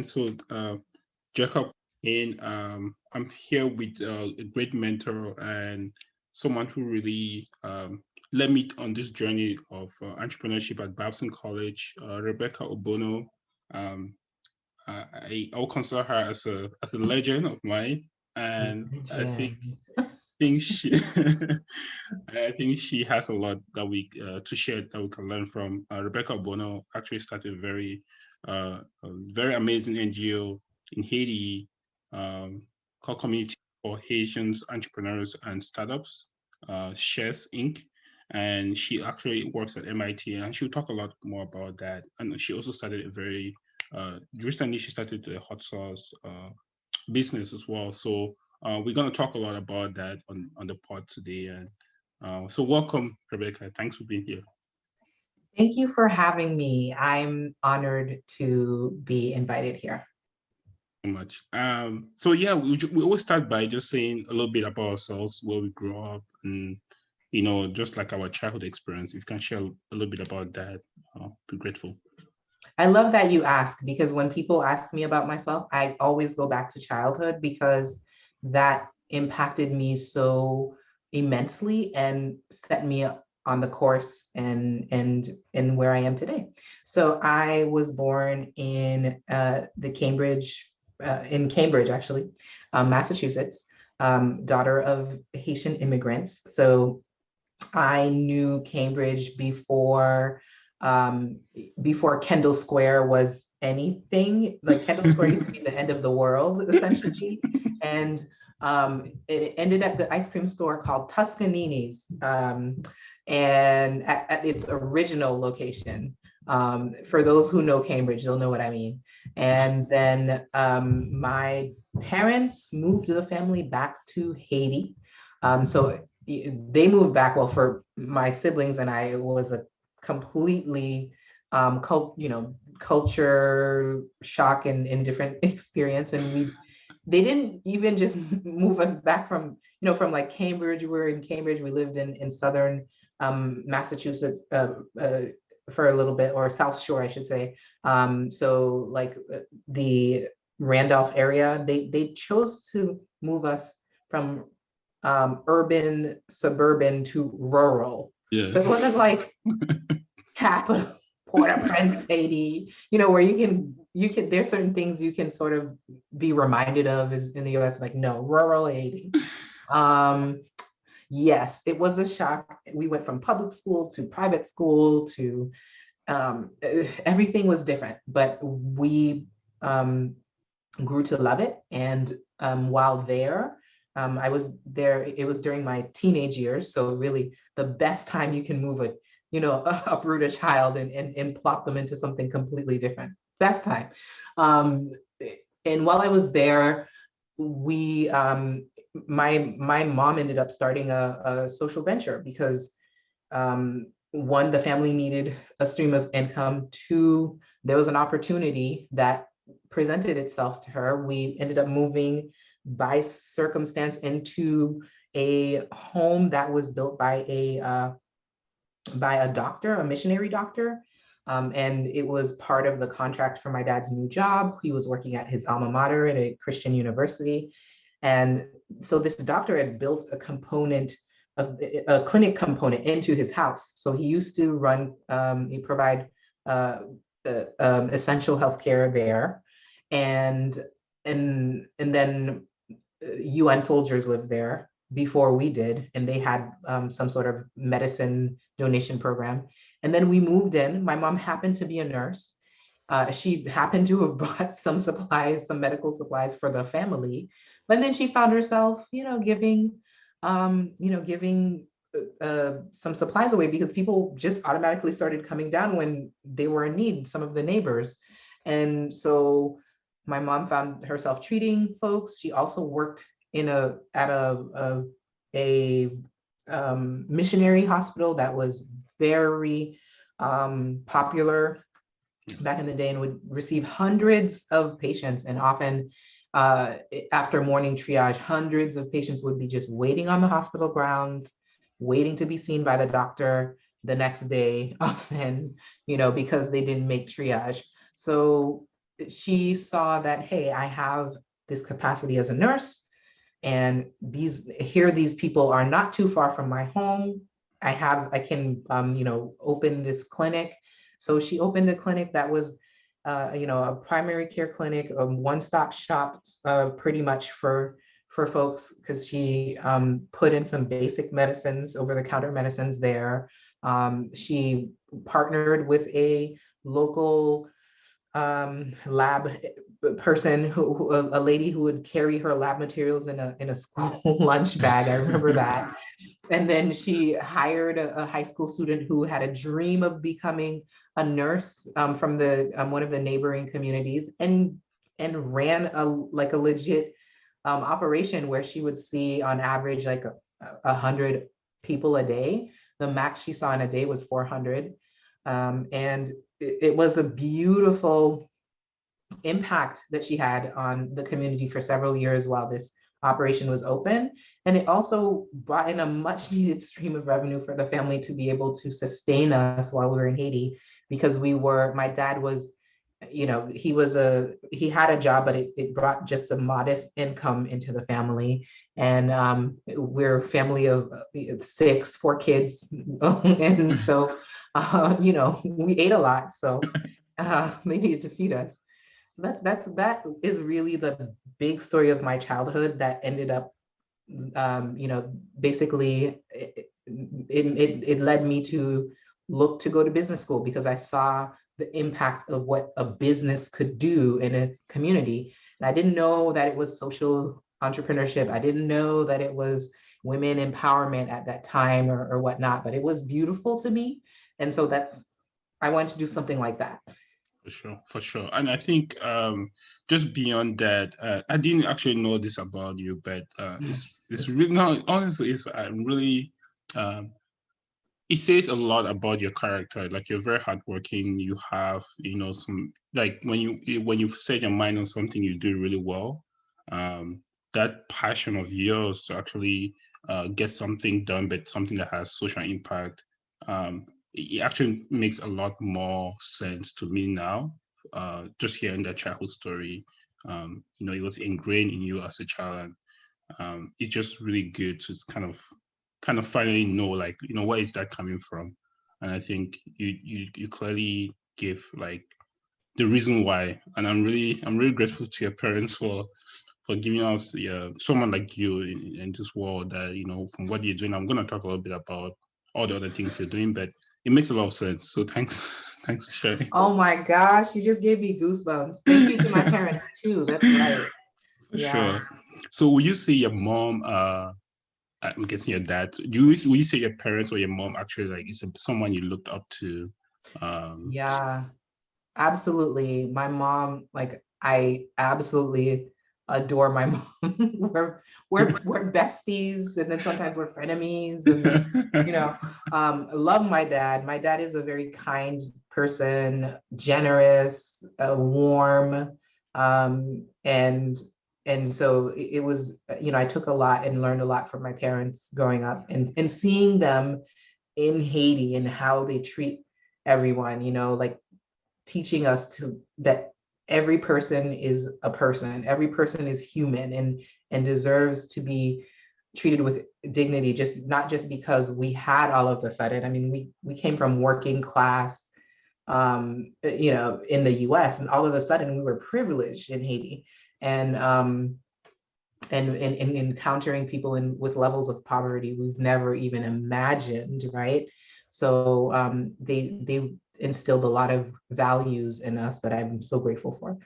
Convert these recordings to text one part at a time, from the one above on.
everyone. So, Jacob, and I'm here with a great mentor and someone who really led me on this journey of entrepreneurship at Babson College, Rebecca Obounou. Um, I'll consider her as a legend of mine, and I think she I think she has a lot that we to share that we can learn from. Rebecca Bono actually started a very amazing NGO in Haiti called Community for Haitians Entrepreneurs and Startups, Shares Inc. And she actually works at MIT, and she'll talk a lot more about that. And she also started a very recently she started a hot sauce business as well. So we're going to talk a lot about that on the pod today. And so welcome, Rebecca. Thanks for being here. Thank you for having me. I'm honored to be invited here. So much. So yeah, we always start by just saying a little bit about ourselves, where we grew up, and just like our childhood experience. If you can share a little bit about that, I'll be grateful. I love that you ask, because when people ask me about myself, I always go back to childhood because that impacted me so immensely and set me on the course and where I am today. So I was born in Cambridge, actually, Massachusetts, daughter of Haitian immigrants. So I knew Cambridge before Kendall Square was anything. Like, Kendall Square used to be the end of the world, essentially. And it ended at the ice cream store called Tuscanini's, and at its original location. For those who know Cambridge, they'll know what I mean. And then my parents moved the family back to Haiti. So they moved back. Well, for my siblings and I, it was a completely culture shock and different experience. And they didn't even just move us back from like Cambridge. We were in Cambridge. We lived in southern Massachusetts for a little bit, or South Shore, I should say. So like the Randolph area, they chose to move us from urban, suburban to rural. Yeah. So it wasn't like capital, Port-au-Prince, Haiti, where you can, there's certain things you can sort of be reminded of is in the US, like, no, rural Haiti. Yes, it was a shock. We went from public school to private school to everything was different, but we grew to love it. And while there, I was there, it was during my teenage years. So really the best time you can move uproot a child and plop them into something completely different. Best time. And while I was there, my mom ended up starting a social venture because one, the family needed a stream of income. Two, there was an opportunity that presented itself to her. We ended up moving by circumstance into a home that was built by a doctor, a missionary doctor. And it was part of the contract for my dad's new job. He was working at his alma mater at a Christian university. And so this doctor had built a clinic component into his house. So he used to provide essential healthcare there. And then UN soldiers lived there before we did, and they had some sort of medicine donation program. And then we moved in. My mom happened to be a nurse. She happened to have brought some supplies, some medical supplies for the family. But then she found herself, giving some supplies away because people just automatically started coming down when they were in need, some of the neighbors. And so my mom found herself treating folks. She also worked at a missionary hospital that was very popular back in the day and would receive hundreds of patients. And often after morning triage, hundreds of patients would be just waiting on the hospital grounds, waiting to be seen by the doctor the next day, often, because they didn't make triage. So she saw that, hey, I have this capacity as a nurse, and these people are not too far from my home. I can open this clinic. So she opened a clinic that was a primary care clinic, a one-stop shop, pretty much for folks, because she put in some basic medicines, over-the-counter medicines there. She partnered with a local lab person, a lady who would carry her lab materials in a school lunch bag. I remember that. And then she hired a high school student who had a dream of becoming a nurse, from the one of the neighboring communities, and ran a legit operation where she would see on average like 100 people a day. The max she saw in a day was 400. And it was a beautiful impact that she had on the community for several years while this operation was open. And it also brought in a much needed stream of revenue for the family to be able to sustain us while we were in Haiti, because my dad was, he had a job, but it brought just a modest income into the family. And we're a family of four kids. And so, we ate a lot. So they needed to feed us. So that is really the big story of my childhood that ended up, basically it led me to look to go to business school, because I saw the impact of what a business could do in a community. And I didn't know that it was social entrepreneurship. I didn't know that it was women empowerment at that time, or whatnot, but it was beautiful to me. And so I wanted to do something like that. For sure, for sure. And I think just beyond that, I didn't actually know this about you, but it's really, no, honestly, it's really um, it says a lot about your character. Like, you're very hardworking. You have, some, like, when you set your mind on something, you do really well. Um, that passion of yours to actually get something done, but something that has social impact, it actually makes a lot more sense to me now. Just hearing that childhood story, it was ingrained in you as a child, and it's just really good to kind of finally know, like, where is that coming from. And I think you clearly give, like, the reason why. And I'm really grateful to your parents for giving us, someone like you in this world, that, from what you're doing. I'm going to talk a little bit about all the other things you're doing, but it makes a lot of sense. So thanks thanks for sharing. Oh my gosh, you just gave me goosebumps. Thank you to my parents too. That's right. For Yeah. sure. So will you say your mom, I'm guessing your dad, will you say your parents or your mom actually, like, is someone you looked up to? Yeah, absolutely. My mom, like, I absolutely adore my mom. We're besties, and then sometimes we're frenemies, and then, love my dad. My dad is a very kind person, generous, warm, and so it was, I took a lot and learned a lot from my parents growing up, and seeing them in Haiti and how they treat everyone, like teaching us that every person is a person, every person is human, and deserves to be treated with dignity, just not just because we had all of a sudden. I mean, we came from working class, in the US, and all of a sudden we were privileged in Haiti. And encountering people with levels of poverty we've never even imagined, right? So they instilled a lot of values in us that I'm so grateful for.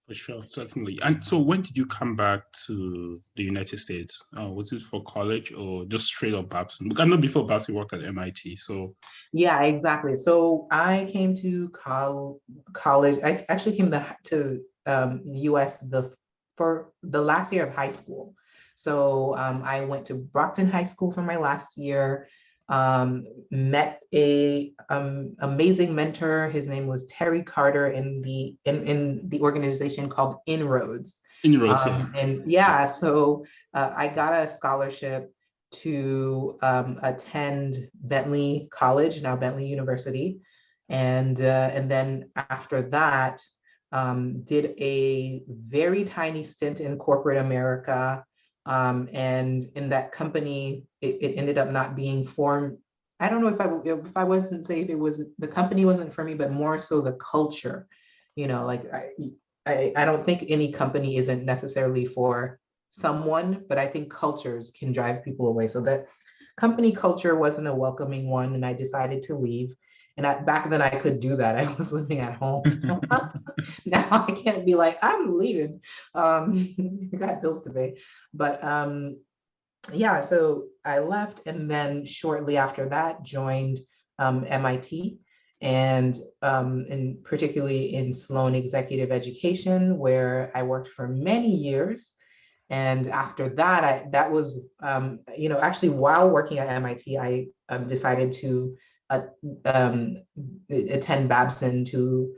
For sure, certainly. And so when did you come back to the United States? Was it for college or just straight up Babson? Because I know before Babson worked at MIT. So Yeah, exactly. So I came to college. I actually came to US for the last year of high school. So I went to Brockton High School for my last year. Met a amazing mentor. His name was Terry Carter in the organization called Inroads. inroads, yeah. And yeah, so I got a scholarship to attend Bentley College, now Bentley University. And then after that, did a very tiny stint in corporate America. And in that company, it ended up not being formed. I don't know if I wasn't say if it was the company wasn't for me, but more so the culture. Like I don't think any company isn't necessarily for someone, but I think cultures can drive people away. So that company culture wasn't a welcoming one, and I decided to leave. And back then I could do that. I was living at home. Now I can't be like, I'm leaving. I got bills to pay. But yeah, so I left, and then shortly after that joined MIT, and particularly in Sloan Executive Education, where I worked for many years. And after that, that was, actually while working at MIT, I decided to uh, um, attend Babson to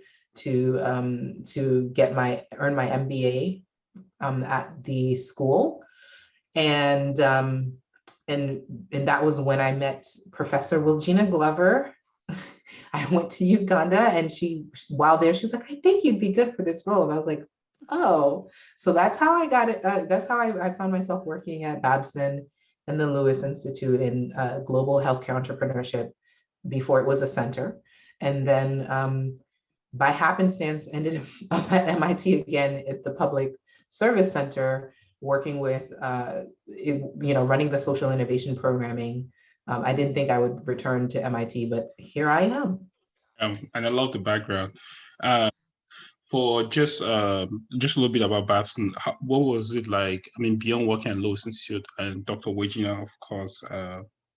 earn my MBA at the school. And that was when I met Professor Wilgina Glover. I went to Uganda, and while there, she was like, I think you'd be good for this role. And I was like, oh, so that's how I got it. That's how I found myself working at Babson and the Lewis Institute in global healthcare entrepreneurship before it was a center. And then by happenstance, ended up at MIT again at the Public Service Center, working with, running the social innovation programming. I didn't think I would return to MIT, but here I am. And I love the background. For just a little bit about Babson, what was it like? I mean, beyond working at Lewis Institute and Dr. Wejina, of course,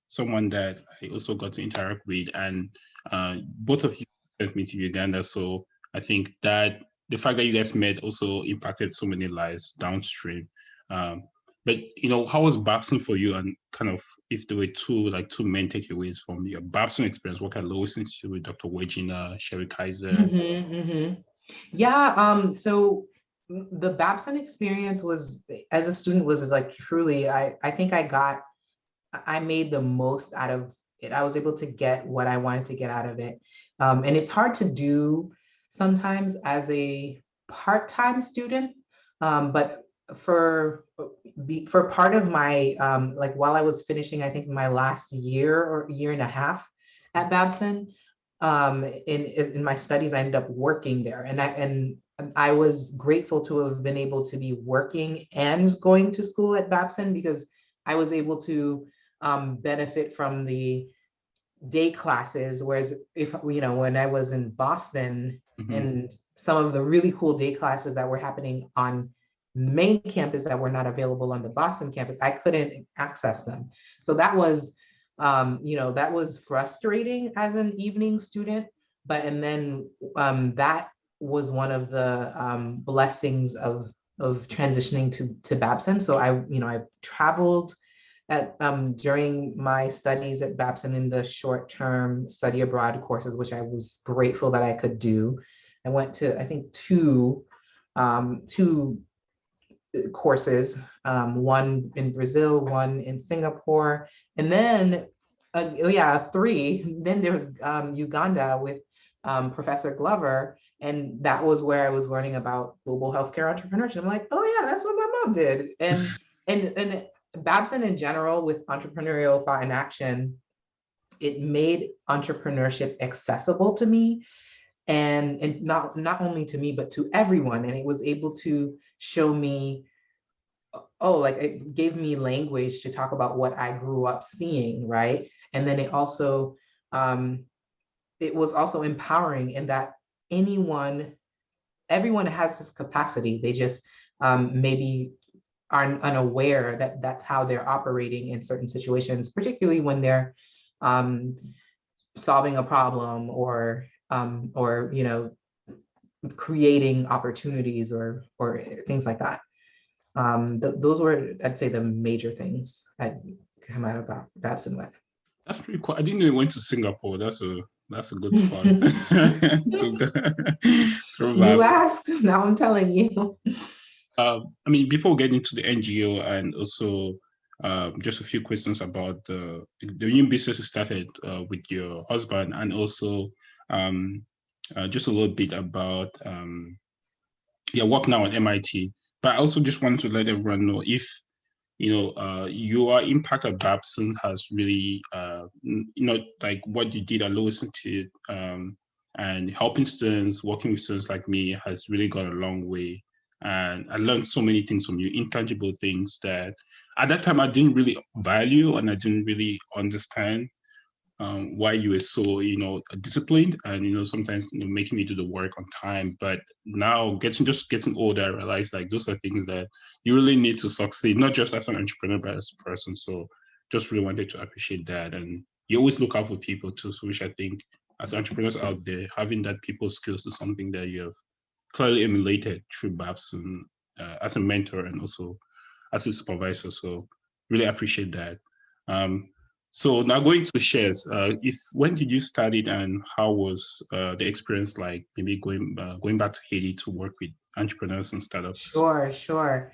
someone that I also got to interact with, and both of you sent me to Uganda. So I think that the fact that you guys met also impacted so many lives downstream. But how was Babson for you? And kind of, if there were two main takeaways from your Babson experience, work at Lewis Institute with Dr. Wejina, Sherry Kaiser. Mm-hmm, mm-hmm. Yeah. So the Babson experience was, as a student, was like truly, I think I made the most out of it. I was able to get what I wanted to get out of it. And it's hard to do sometimes as a part-time student. But for part of my, like while I was finishing, I think my last year or year and a half at Babson, in my studies, I ended up working there. And I was grateful to have been able to be working and going to school at Babson, because I was able to benefit from the day classes. Whereas when I was in Boston, and some of the really cool day classes that were happening on main campus that were not available on the Boston campus, I couldn't access them. So that was, that was frustrating as an evening student. And then that was one of the blessings of transitioning to Babson. So I traveled during my studies at Babson in the short-term study abroad courses, which I was grateful that I could do. I went to, I think, two courses, one in Brazil, one in Singapore, and then, three. Then there was Uganda with Professor Glover, and that was where I was learning about global healthcare entrepreneurship. I'm like, oh yeah, that's what my mom did. And Babson in general, with entrepreneurial thought and action, it made entrepreneurship accessible to me, and not only to me, but to everyone. And it was able to show me, like it gave me language to talk about what I grew up seeing, right? And then it also, it was also empowering in that everyone has this capacity. They just maybe are unaware that that's how they're operating in certain situations, particularly when they're solving a problem or creating opportunities or things like that. Those were, I'd say, the major things I'd come out of Babson with. That's pretty cool. I didn't know you went to Singapore. That's a good spot. You asked, now I'm telling you. I mean, before we get into the NGO, and also just a few questions about the new business you started with your husband, and also just a little bit about yeah, work now at MIT. But I also just wanted to let everyone know if your impact at Babson has really, like what you did at Lewis Institute, and helping students, working with students like me has really gone a long way. And I learned so many things from you, intangible things that at that time I didn't really value and I didn't really understand why you were so disciplined and sometimes making me do the work on time. But now getting older, I realized like those are things that you really need to succeed, not just as an entrepreneur but as a person. So just really wanted to appreciate that. And you always look out for people too, so which I think as entrepreneurs out there, having that people skills is something that you have clearly emulated through BAPS and as a mentor and also as a supervisor. So really appreciate that. So now going to shares, if when did you start it and how was the experience like? Maybe going back to Haiti to work with entrepreneurs and startups. Sure, sure.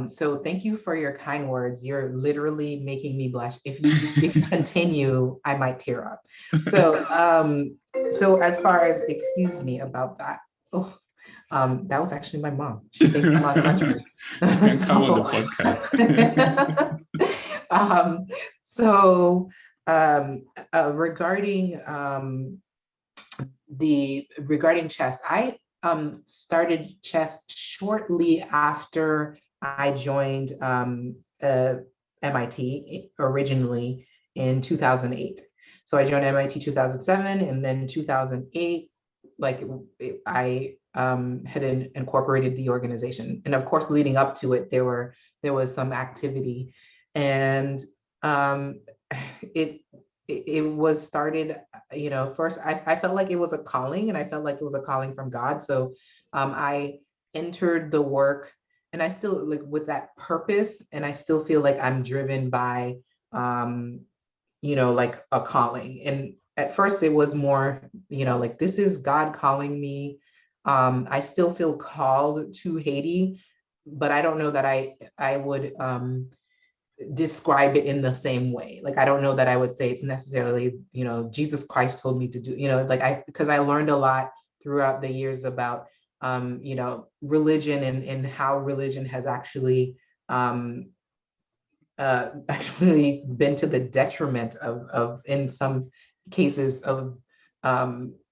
So thank you for your kind words. You're literally making me blush. If you continue, I might tear up. So so as far as excuse me about that. Oh, that was actually my mom. She thinks I'm on lunch break. You can come on the podcast. um, so regarding regarding chess, I started chess shortly after I joined MIT originally in 2008. So I joined MIT 2007, and then 2008, like I had incorporated the organization. And of course, leading up to it, there was some activity, and um, it it was started, first I felt like it was a calling, and I felt like it was a calling from God. So I entered the work, and I still like with that purpose, and I still feel like I'm driven by like a calling. And at first it was more, like this is God calling me. I still feel called to Haiti, but I don't know that I would describe it in the same way. Like, I don't know that I would say it's necessarily, Jesus Christ told me to do, like because I learned a lot throughout the years about, religion, and how religion has actually been to the detriment of in some cases of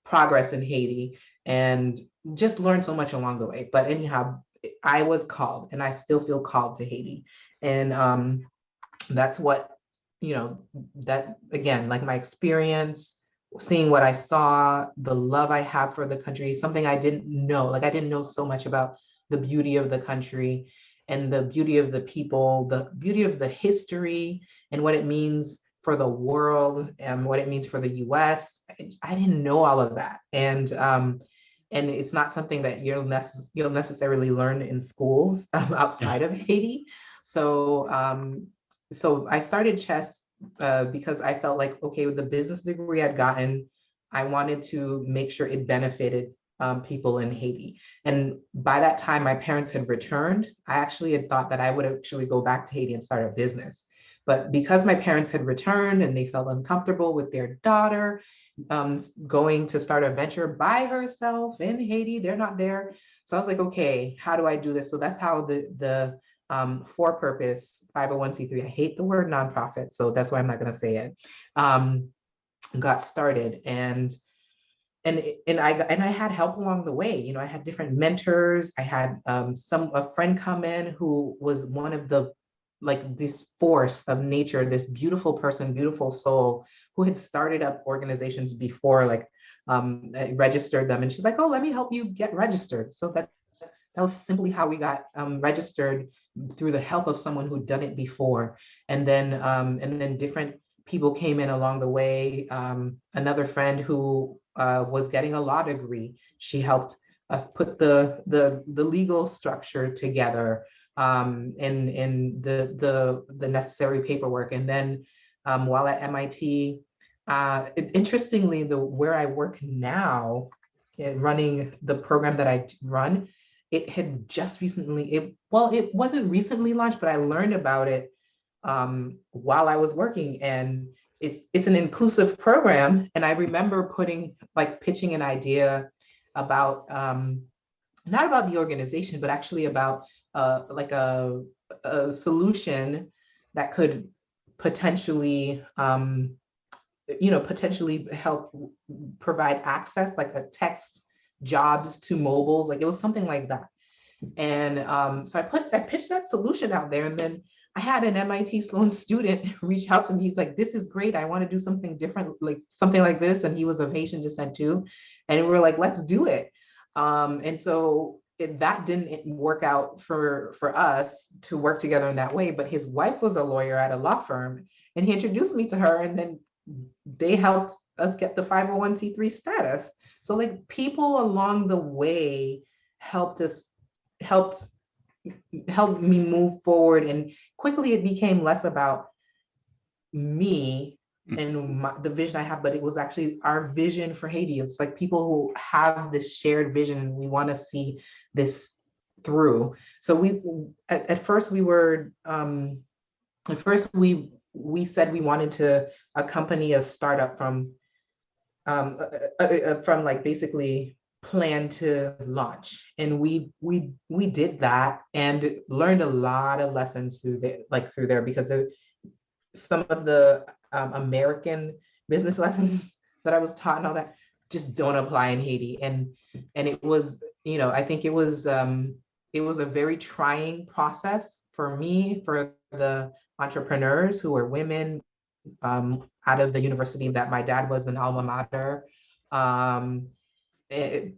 progress in Haiti, and just learned so much along the way. But anyhow, I was called, and I still feel called to Haiti. And that's what, that again, like my experience, seeing what I saw, the love I have for the country, something I didn't know. Like, I didn't know so much about the beauty of the country and the beauty of the people, the beauty of the history, and what it means for the world and what it means for the US. I didn't know all of that. And it's not something that you'll necessarily learn in schools outside of Haiti. So so I started chess because I felt like, okay, with the business degree I'd gotten, I wanted to make sure it benefited people in Haiti. And by that time, my parents had returned. I actually had thought that I would actually go back to Haiti and start a business. But because my parents had returned and they felt uncomfortable with their daughter going to start a venture by herself in Haiti, they're not there. So I was like, okay, how do I do this? So that's how the for purpose 501c3. I hate the word nonprofit, so that's why I'm not going to say it. Got started, and I had help along the way. I had different mentors. I had a friend come in who was one of the, like, this force of nature, this beautiful person, beautiful soul, who had started up organizations before, like registered them, and she's like, oh, let me help you get registered. So that was simply how we got registered, through the help of someone who'd done it before. And then different people came in along the way. Another friend who was getting a law degree, she helped us put the legal structure together, and the necessary paperwork. And then while at MIT, interestingly, where I work now, running the program that I run, it had just recently, it wasn't recently launched, but I learned about it while I was working. And it's an inclusive program. And I remember pitching an idea about not about the organization, but actually about like a solution that could potentially, potentially help provide access, like a text jobs to mobiles. Like it was something like that. And so I pitched that solution out there, and then I had an MIT Sloan student reach out to me. He's like, "This is great. I want to do something different, like something like this." And he was of Haitian descent too, and we were like, "Let's do it." And so that didn't work out for us to work together in that way. But his wife was a lawyer at a law firm, and he introduced me to her, and then they helped us get the 501c3 status. So like people along the way helped us helped helped me move forward, and quickly it became less about me and the vision I have, but it was actually our vision for Haiti. It's like people who have this shared vision and we want to see this through. So at first we were at first we said we wanted to accompany a startup from like basically plan to launch, and we did that and learned a lot of lessons through there, because of some of the American business lessons that I was taught and all that just don't apply in Haiti. And it was, I think it was a very trying process for me, for the entrepreneurs who were women, out of the university that my dad was an alma mater. Um,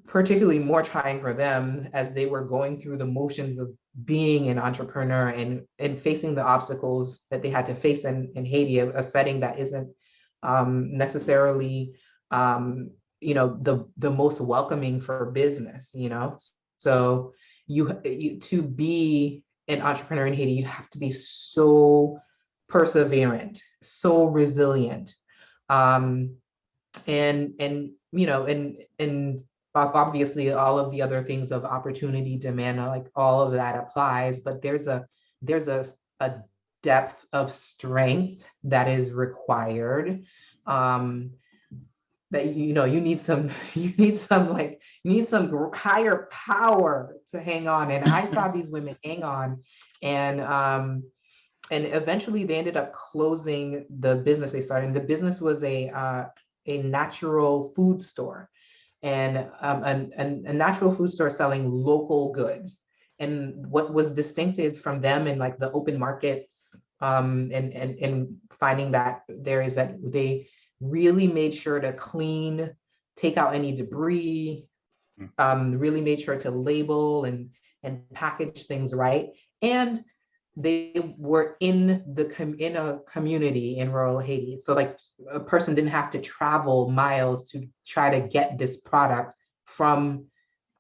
Particularly more trying for them as they were going through the motions of being an entrepreneur, and facing the obstacles that they had to face in Haiti, a setting that isn't necessarily the most welcoming for business. So you to be an entrepreneur in Haiti, you have to be so perseverant, so resilient, um, and obviously all of the other things of opportunity, demand, like all of that applies, but there's a depth of strength that is required, um, that you need some you need some higher power to hang on. And I saw these women hang on, and eventually they ended up closing the business they started. And the business was a natural food store, and a natural food store selling local goods. And what was distinctive from them in like the open markets, and finding that there is that they really made sure to clean, take out any debris, really made sure to label and package things right. And they were in a community in rural Haiti. So like a person didn't have to travel miles to try to get this product from,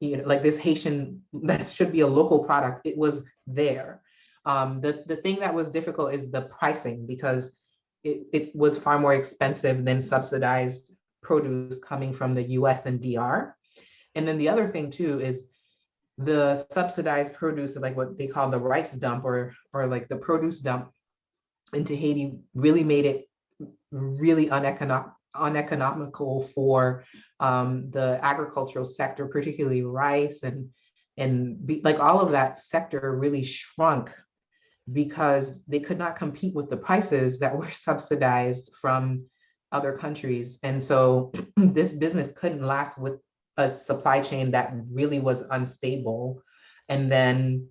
like this Haitian, that should be a local product. It was there. The thing that was difficult is the pricing, because it was far more expensive than subsidized produce coming from the US and DR. And then the other thing too is the subsidized produce, like what they call the rice dump, or like the produce dump into Haiti, really made it really uneconomical for the agricultural sector, particularly rice, like all of that sector really shrunk because they could not compete with the prices that were subsidized from other countries. And so this business couldn't last with a supply chain that really was unstable. And then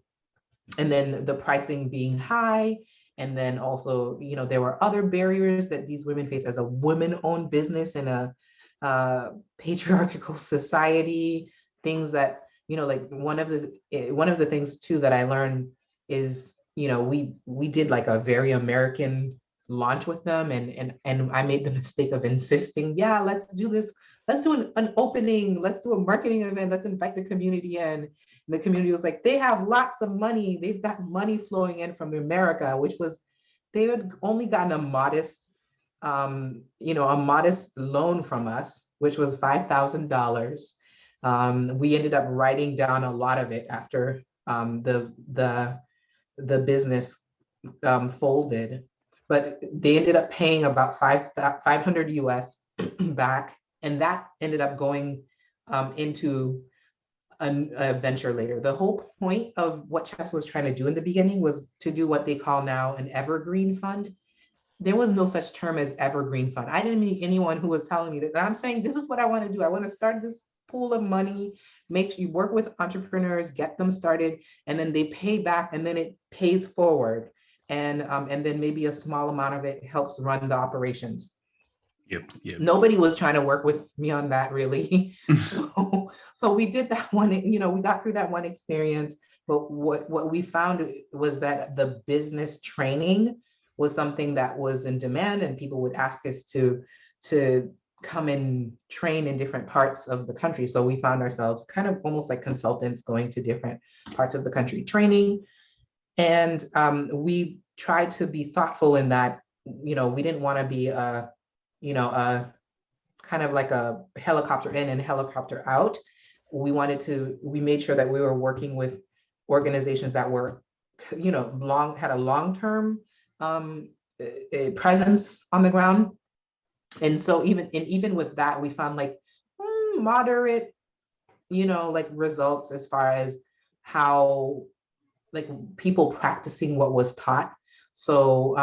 the pricing being high. And then also, there were other barriers that these women face as a women-owned business in a patriarchal society. Things that, like one of the things too that I learned is, we did like a very American launch with them, and I made the mistake of insisting, yeah, let's do this. Let's do an opening. Let's do a marketing event. Let's invite the community in. And the community was like, they have lots of money. They've got money flowing in from America, which was, they had only gotten a modest loan from us, which was $5,000. We ended up writing down a lot of it after the business folded, but they ended up paying about 500 US back, and that ended up going into a venture later. The whole point of what Chess was trying to do in the beginning was to do what they call now an evergreen fund. There was no such term as evergreen fund. I didn't meet anyone who was telling me that. I'm saying, this is what I want to do. I want to start this pool of money, make sure you work with entrepreneurs, get them started, and then they pay back, and then it pays forward. And then maybe a small amount of it helps run the operations. Yep. Yep. Nobody was trying to work with me on that, really. So we did that one, we got through that one experience. But what we found was that the business training was something that was in demand, and people would ask us to come and train in different parts of the country. So we found ourselves kind of almost like consultants going to different parts of the country training. And we tried to be thoughtful in that, we didn't want to be a kind of like a helicopter in and helicopter out. We made sure that we were working with organizations that were, had a long-term presence on the ground. And so even with that, we found like moderate, like results as far as how like people practicing what was taught. So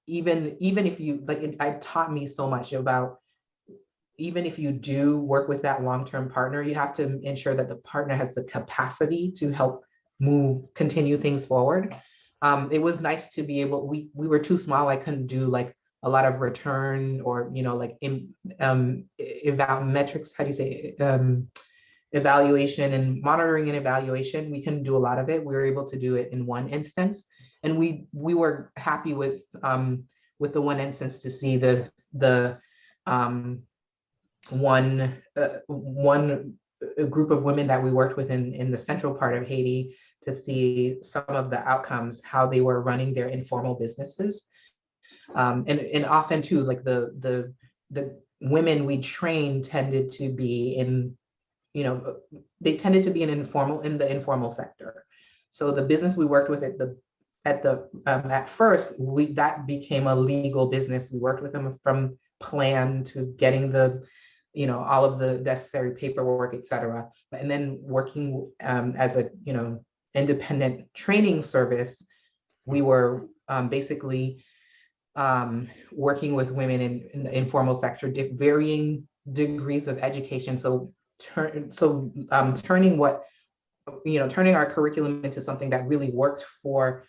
even if you like, it taught me so much about, even if you do work with that long-term partner, you have to ensure that the partner has the capacity to help continue things forward. It was nice to be able, we were too small. I couldn't do like a lot of return or, like metrics, how do you say, evaluation and monitoring and evaluation. We couldn't do a lot of it. We were able to do it in one instance. And we were happy with the one instance to see the one group of women that we worked with in the central part of Haiti, to see some of the outcomes, how they were running their informal businesses. And often too, like the women we trained tended to be in, they tended to be in the informal sector. So the business we worked with at first, that became a legal business. We worked with them from plan to getting all of the necessary paperwork, et cetera. And then working as a, independent training service, we were basically working with women in the informal sector, varying degrees of education. So turning our curriculum into something that really worked for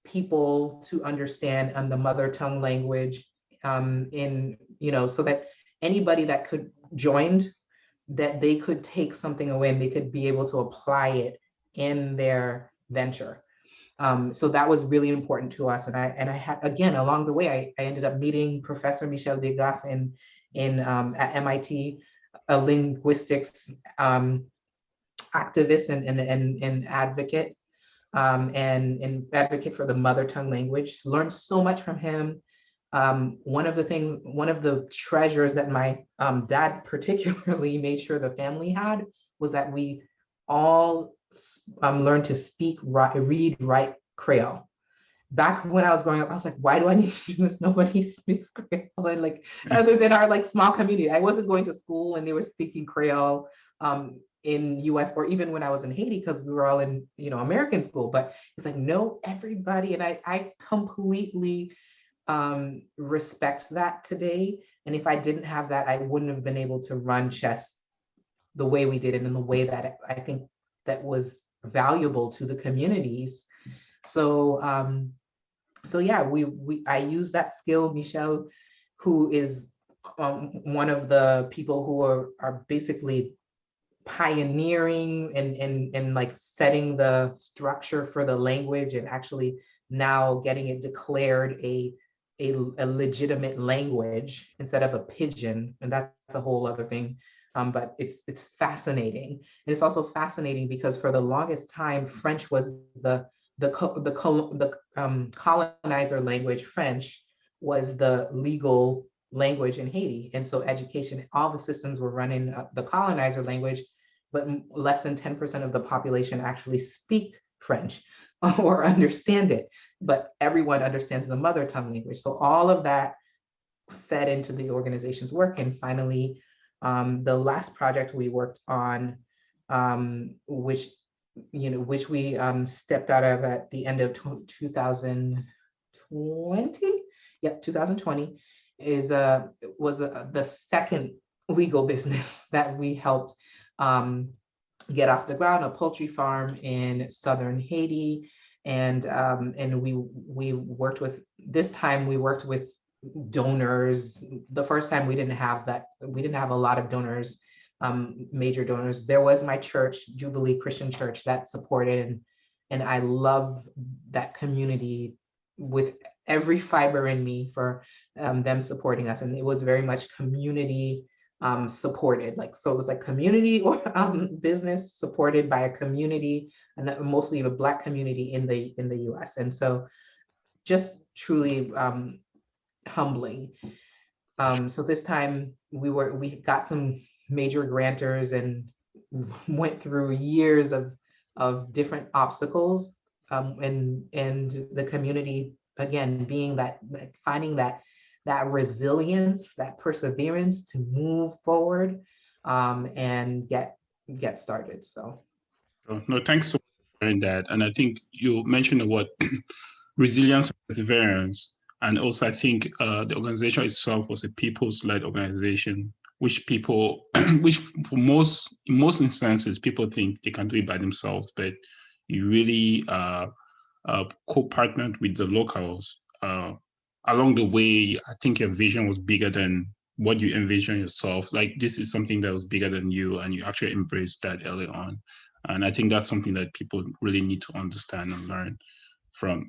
people to understand the mother tongue language, so that anybody that could joined, that they could take something away and they could be able to apply it in their venture. So that was really important to us. And I had, again, along the way, I ended up meeting Professor Michel Degaff at MIT, a linguistics activist and advocate, and advocate for the mother tongue language. Learned so much from him. One of the treasures that my dad particularly made sure the family had was that we all learned to speak, read, write Creole. Back when I was growing up, I was like, why do I need to do this? Nobody speaks Creole. And like, other than our like small community, I wasn't going to school and they were speaking Creole in US, or even when I was in Haiti, because we were all in, American school. But it's like, no, everybody. And I completely respect that today. And if I didn't have that, I wouldn't have been able to run Chess the way we did it, in the way that I think that was valuable to the communities. So yeah, I use that skill. Michel, who is one of the people who are basically pioneering and like setting the structure for the language, and actually now getting it declared a legitimate language instead of a pidgin, and that's a whole other thing. But it's fascinating, and it's also fascinating because for the longest time, French was the colonizer language. French was the legal language in Haiti, and so education, all the systems were running the colonizer language, but less than 10% of the population actually speak French or understand it, but everyone understands the mother tongue language. So all of that fed into the organization's work. And finally, the last project we worked on which which we stepped out of at the end of 2020. Yep, 2020 was the second legal business that we helped get off the ground, a poultry farm in southern Haiti. And we worked with, this time we worked with donors. The first time we didn't have that, we didn't have a lot of donors, major donors. There was my church, Jubilee Christian Church, that supported, and I love that community with every fiber in me for them supporting us. And it was very much community supported, like, so it was like community or business supported by a community, and mostly a Black community in the US. And so just truly humbling. So this time we got some major grantors and went through years of different obstacles, and the community, again, being that, like, finding that resilience, that perseverance to move forward, and get started. So No, thanks so much for sharing that. And I think you mentioned the word resilience and perseverance. And also, I think the organization itself was a people's-led organization, which people, which for in most instances, people think they can do it by themselves, but you really co-partnered with the locals. Along the way, I think your vision was bigger than what you envision yourself. Like, this is something that was bigger than you, and you actually embraced that early on. And I think that's something that people really need to understand and learn from.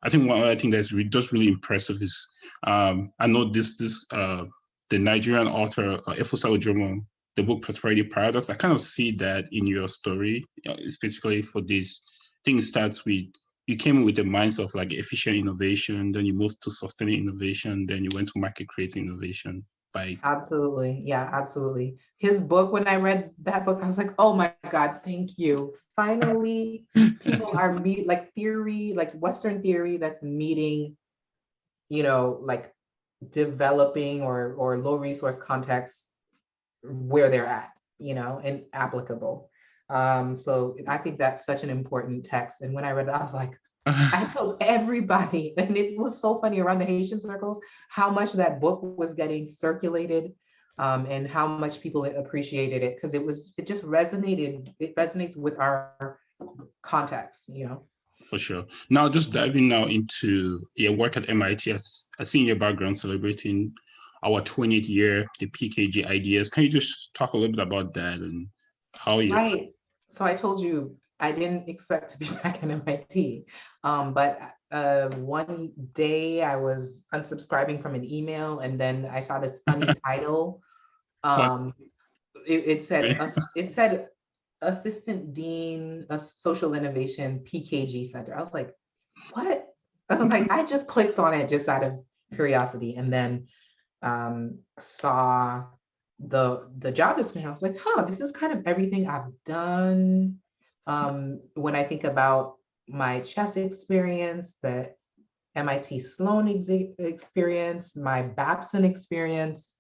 I think one other thing that's just really impressive is, I know the Nigerian author, Efosa Ojomo, the book Prosperity Paradox. I kind of see that in your story, specifically for this. I think it starts with, you came with the mindset of like efficient innovation, then you moved to sustaining innovation, then you went to market creating innovation. Absolutely. Yeah, absolutely. His book, when I read that book, I was like, oh my God, thank you. Finally, people are like theory, like Western theory that's meeting, like developing or low resource contexts where they're at, and applicable. So I think that's such an important text. And when I read it, I was like, I told everybody, and it was so funny around the Haitian circles, how much that book was getting circulated, and how much people appreciated it, because it just resonated. It resonates with our context, For sure. Now, just diving now into your work at MIT, I see in your background celebrating our 20th year, the PKG ideas. Can you just talk a little bit about that and how you? Right. So I told you I didn't expect to be back at MIT, but one day I was unsubscribing from an email, and then I saw this funny title. It said Assistant Dean of Social Innovation, PKG Center. I was like, what? I was like, I just clicked on it just out of curiosity, and then saw the job description. I was like, huh, this is kind of everything I've done. When I think about my chess experience, the MIT Sloan experience, my Babson experience,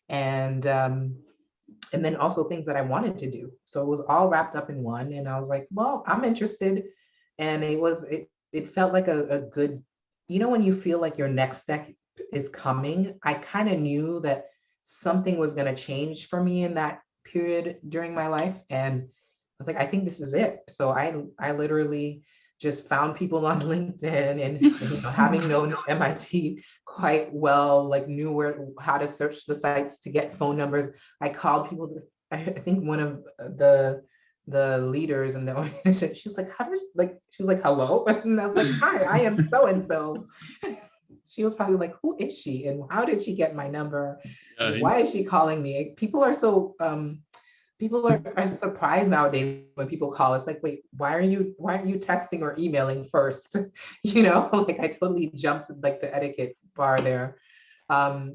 and then also things that I wanted to do. So it was all wrapped up in one. And I was like, well, I'm interested. And it felt like a good, when you feel like your next step is coming, I kind of knew that something was going to change for me in that period during my life. And I was like, I think this is it. So I literally just found people on LinkedIn, and having known MIT quite well, like knew how to search the sites to get phone numbers. I called people. I think one of the leaders in the organization, she's like, she was like, hello. And I was like, hi, I am so-and-so. She was probably like, who is she? And how did she get my number? Why is she calling me? People are so, people are surprised nowadays when people call. It's like, wait, why aren't you texting or emailing first? Like I totally jumped like the etiquette bar there. Right.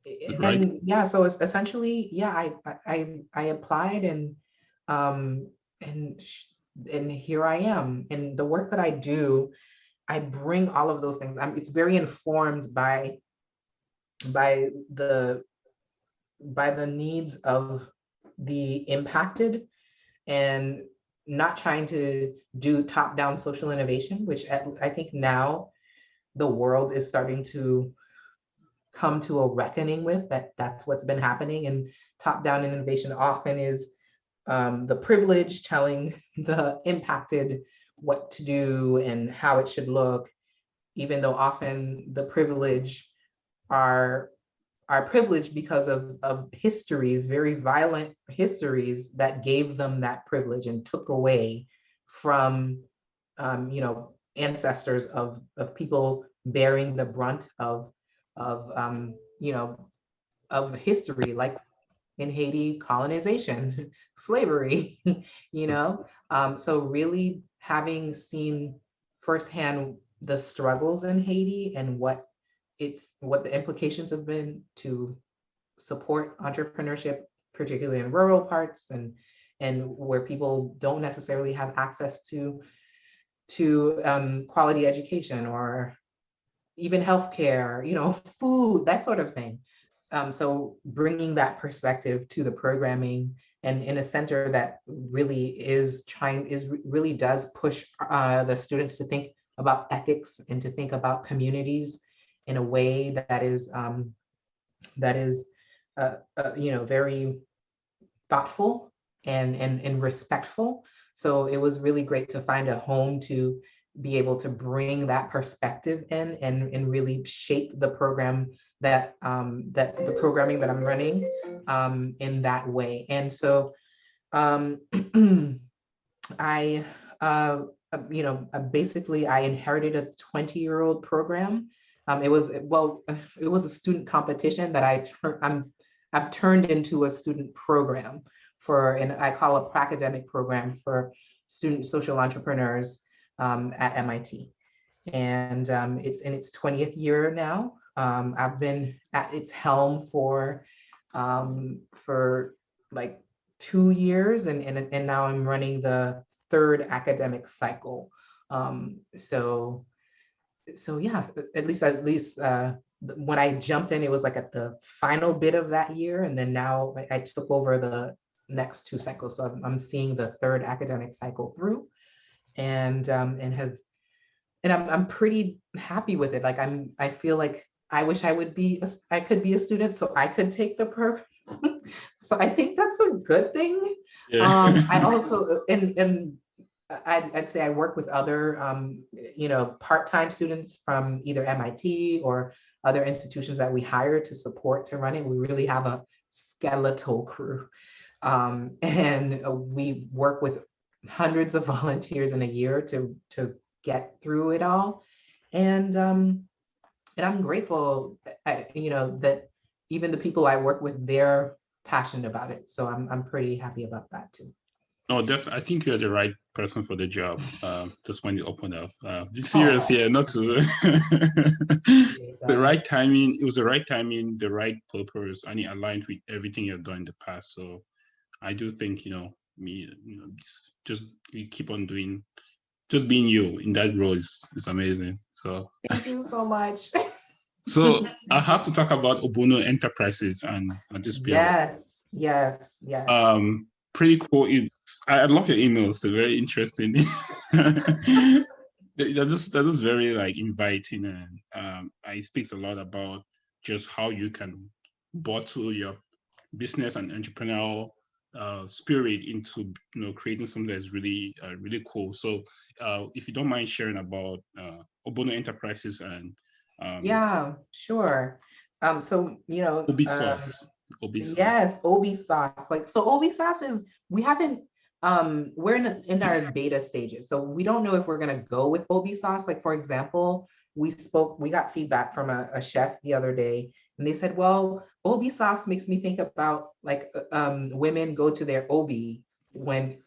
And yeah, so it's essentially, yeah, I applied, and here I am. And the work that I do, I bring all of those things. It's very informed by the needs of the impacted, and not trying to do top-down social innovation, which I think now the world is starting to come to a reckoning with, that that's what's been happening. And top-down innovation often is the privilege telling the impacted what to do and how it should look, even though often the privilege are privileged because of histories, very violent histories that gave them that privilege and took away from ancestors of people bearing the brunt of of history, like in Haiti, colonization, slavery, so really having seen firsthand the struggles in Haiti and what the implications have been to support entrepreneurship, particularly in rural parts and where people don't necessarily have access to quality education or even healthcare, food, that sort of thing. So bringing that perspective to the programming, and in a center that really really does push the students to think about ethics and to think about communities in a way that is very thoughtful and respectful. So it was really great to find a home to be able to bring that perspective in and really shape the program that the programming that I'm running in that way. And so I basically I inherited a 20-year-old program. It was a student competition that I've turned into a student program and I call a academic program for student social entrepreneurs at MIT. And it's in its 20th year now. I've been at its helm for like 2 years, and now I'm running the third academic cycle. So yeah, at least when I jumped in, it was like at the final bit of that year, and then now I took over the next 2 cycles. So I'm seeing the third academic cycle through, and I'm pretty happy with it. Like I feel like I wish I could be a student so I could take the program. So I think that's a good thing. Yeah. I also and I'd say I work with other part-time students from either MIT or other institutions that we hire to support to run it. We really have a skeletal crew, and we work with hundreds of volunteers in a year to get through it all. And I'm grateful, that even the people I work with, they're passionate about it. So I'm pretty happy about that too. No, definitely. I think you're the right person for the job. Just when you open up, be Oh, serious here, not to the right timing. It was the right timing, the right purpose, and it aligned with everything you've done in the past. So I do think just you keep on doing, just being you in that role is amazing. So thank you so much. so I have to talk about Obounou Enterprises and this bill. Yes. Pretty cool. I love your emails. They're very interesting. They're just very like inviting, and it speaks a lot about just how you can bottle your business and entrepreneurial spirit into creating something that's really really cool. So if you don't mind sharing about Obounou Enterprises and Yeah, sure. So Obi sauce. Obi sauce. yes, Obi sauce. Like, so Obi sauce is, we haven't, we're in our beta stages. So we don't know if we're gonna go with Obi sauce. Like, for example, we got feedback from a chef the other day, and they said, well, Obi sauce makes me think about like women go to their Obis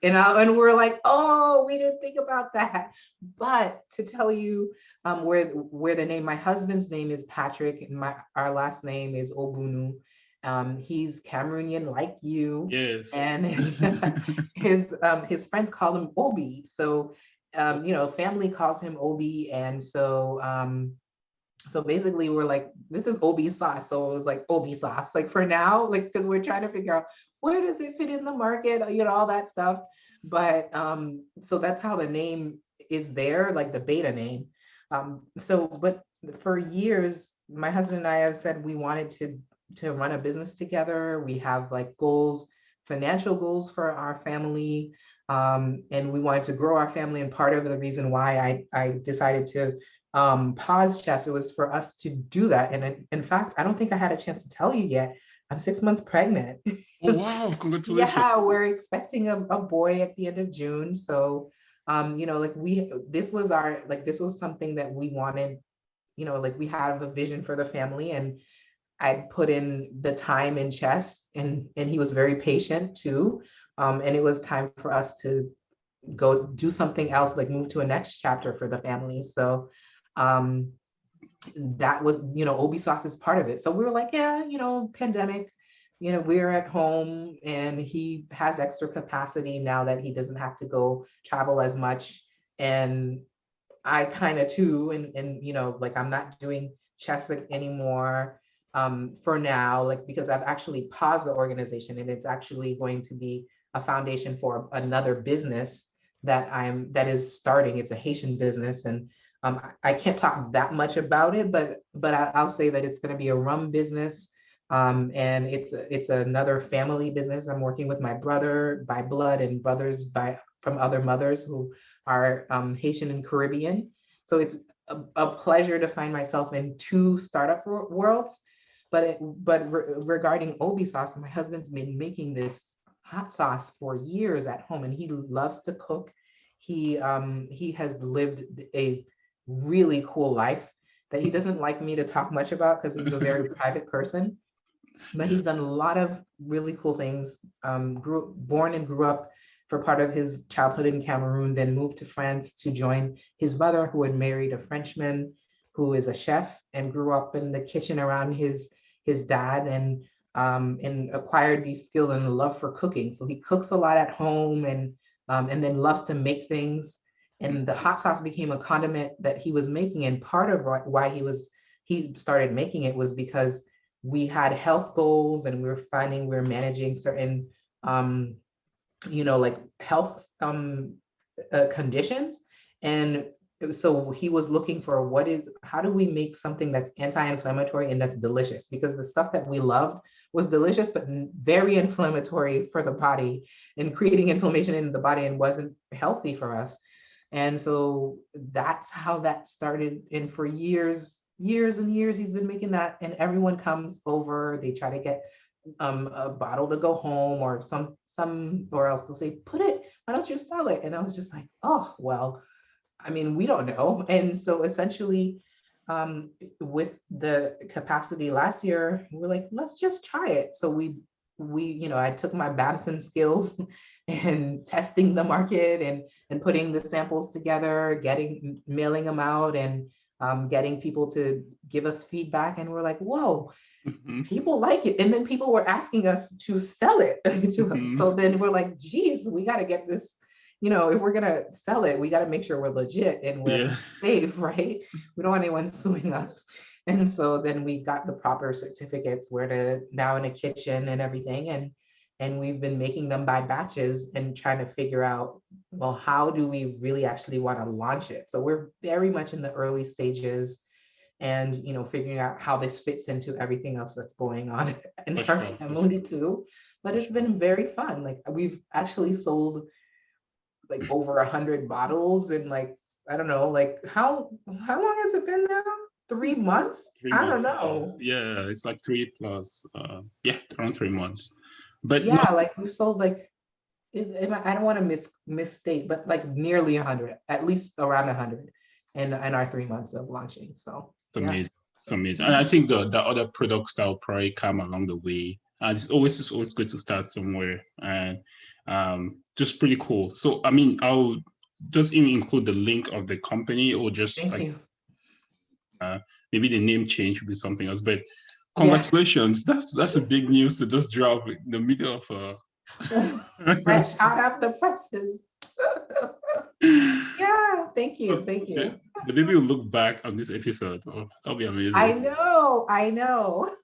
and we're like, oh, we didn't think about that. But to tell you where the name, my husband's name is Patrick, and our last name is Obounou. He's Cameroonian like you. Yes. And his friends call him Obi. So family calls him Obi. And so So basically we're like, this is OB sauce. So it was like OB sauce, like for now, like, because we're trying to figure out where does it fit in the market, all that stuff. But so that's how the name is there, like the beta name. But for years, my husband and I have said we wanted to run a business together. We have like goals, financial goals for our family. And we wanted to grow our family. And part of the reason why I decided to pause chess, it was for us to do that. And in fact, I don't think I had a chance to tell you yet. I'm 6 months pregnant. Oh, wow. Congratulations. Yeah, we're expecting a boy at the end of June. So, like this was something that we wanted, like we have a vision for the family, and I put in the time in chess, and he was very patient too. And it was time for us to go do something else, like move to a next chapter for the family. So um, that was, Ubisoft is part of it. So we were like, yeah, pandemic, we're at home, and he has extra capacity now that he doesn't have to go travel as much. And I kind of too, and like I'm not doing chess anymore for now, like because I've actually paused the organization, and it's actually going to be a foundation for another business that is starting. It's a Haitian business, and I can't talk that much about it, but I'll say that it's going to be a rum business, and it's another family business. I'm working with my brother by blood and brothers by from other mothers who are Haitian and Caribbean. So it's a pleasure to find myself in two startup worlds. Regarding Obi sauce, my husband's been making this hot sauce for years at home, and he loves to cook. He has lived a really cool life that he doesn't like me to talk much about because he's a very private person. But Yeah. he's done a lot of really cool things. Born and grew up for part of his childhood in Cameroon, then moved to France to join his mother, who had married a Frenchman who is a chef, and grew up in the kitchen around his dad, and acquired these skills and a love for cooking. So he cooks a lot at home, and then loves to make things. And the hot sauce became a condiment that he was making. And part of why he started making it was because we had health goals, and we were finding we were managing certain um, like health conditions. And so he was looking for how do we make something that's anti-inflammatory and that's delicious, because the stuff that we loved was delicious but very inflammatory for the body and creating inflammation in the body and wasn't healthy for us. And so that's how that started. And for years and years he's been making that, and everyone comes over, they try to get a bottle to go home, or or else they'll say, why don't you sell it? And I was just like, oh, well, I mean, we don't know. And so essentially, with the capacity last year, we're like, let's just try it. So I took my Babson skills and testing the market, and putting the samples together, mailing them out, and getting people to give us feedback. And we're like, whoa, Mhm. people like it. And then people were asking us to sell it to us. So then we're like, geez, we got to get this, if we're going to sell it, we got to make sure we're legit and we're Yeah. safe, right? We don't want anyone suing us. And so then we got the proper certificates where to now in a kitchen and everything. And we've been making them by batches and trying to figure out, well, how do we really actually want to launch it? So we're very much in the early stages, and figuring out how this fits into everything else that's going on in For our sure. For family sure. too. But For it's sure. been very fun. Like we've actually sold like over 100 bottles in, like, I don't know, like how long has it been now? 3 months? Three I don't months. Yeah. know. Yeah. It's like 3 plus. Yeah, around 3 months. But no, Yeah, like we've sold like, I don't want to misstate, but like nearly 100, at least around 100 in our 3 months of launching. So it's yeah. amazing. It's amazing. And I think the other products that will probably come along the way. And it's always good to start somewhere. And just pretty cool. So I mean, I'll just even include the link of the company, or just Thank like you. uh, maybe the name change would be something else. But Yeah. congratulations. That's a big news to just drop in the middle of Fresh out of the presses. Yeah. Thank you. Thank The, you. the baby will look back on this episode. Oh, that'll be I amazing. know. I know.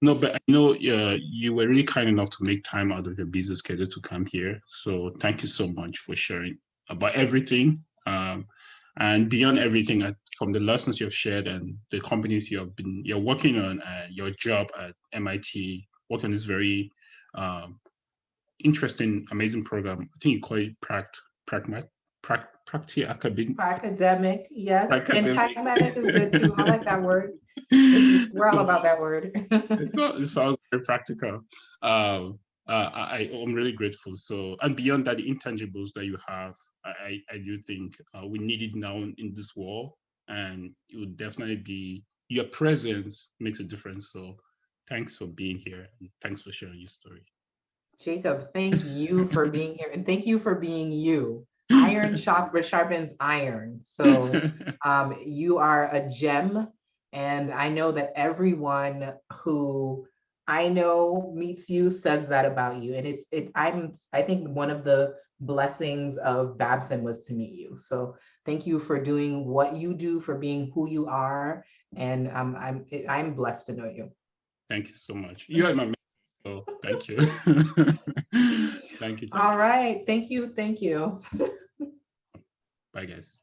No, but I know you were really kind enough to make time out of your busy schedule to come here. So thank you so much for sharing about everything. And beyond everything, from the lessons you've shared and the companies you're working on, and your job at MIT, working on this very interesting, amazing program. I think you call it Practi Academic. Academic, yes. And Academic. pragmatic is good too. I like that word. We're all So about that word. it sounds very practical. I'm really grateful. So, and beyond that, the intangibles that you have, I do think we need it now in this world, and it would definitely be your presence makes a difference. So, thanks for being here, and thanks for sharing your story. Jacob, thank you for being here, and thank you for being you. Iron sharpens iron. So you are a gem, and I know that everyone who I know meets you says that about you. And I think one of the blessings of Babson was to meet you. So thank you for doing what you do, for being who you are, and I'm blessed to know you. Thank you so much. You are my mentor, so thank you. Thank you. All right, thank you, thank you. Bye, guys.